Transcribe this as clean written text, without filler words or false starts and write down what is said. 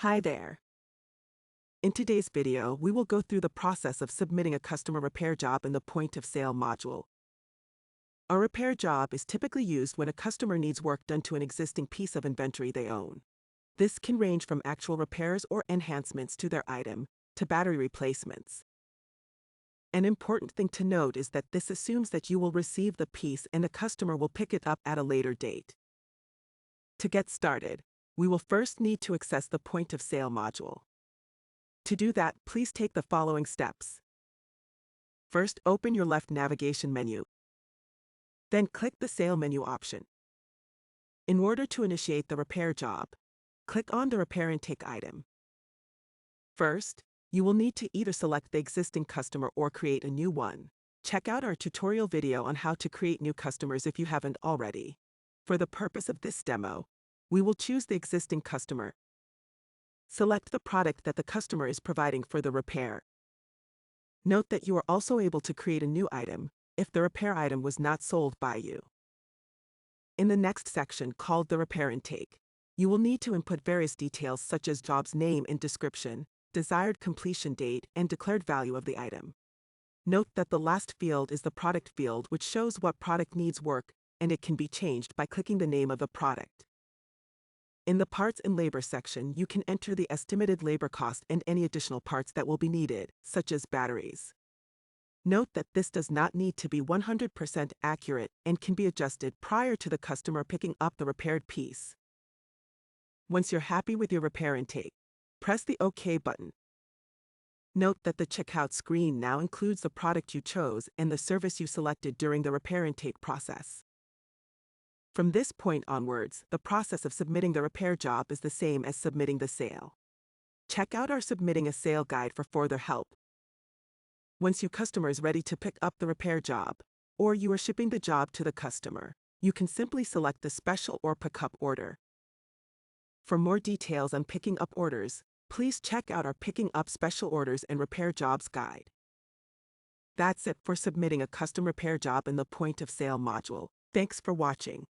Hi there. In today's video, we will go through the process of submitting a customer repair job in the point of sale module. A repair job is typically used when a customer needs work done to an existing piece of inventory they own. This can range from actual repairs or enhancements to their item, to battery replacements. An important thing to note is that this assumes that you will receive the piece and the customer will pick it up at a later date. To get started, we will first need to access the point of sale module. To do that, please take the following steps. First, open your left navigation menu. Then click the Sale menu option. In order to initiate the repair job, click on the repair intake item. First, you will need to either select the existing customer or create a new one. Check out our tutorial video on how to create new customers if you haven't already. For the purpose of this demo, we will choose the existing customer. Select the product that the customer is providing for the repair. Note that you are also able to create a new item if the repair item was not sold by you. In the next section called the repair intake, you will need to input various details such as job's name and description, desired completion date, and declared value of the item. Note that the last field is the product field, which shows what product needs work, and it can be changed by clicking the name of the product. In the Parts and Labor section, you can enter the estimated labor cost and any additional parts that will be needed, such as batteries. Note that this does not need to be 100% accurate and can be adjusted prior to the customer picking up the repaired piece. Once you're happy with your repair intake, press the OK button. Note that the checkout screen now includes the product you chose and the service you selected during the repair intake process. From this point onwards, the process of submitting the repair job is the same as submitting the sale. Check out our Submitting a Sale guide for further help. Once your customer is ready to pick up the repair job, or you are shipping the job to the customer, you can simply select the special or pickup order. For more details on picking up orders, please check out our Picking Up Special Orders and Repair Jobs guide. That's it for submitting a custom repair job in the point of sale module. Thanks for watching.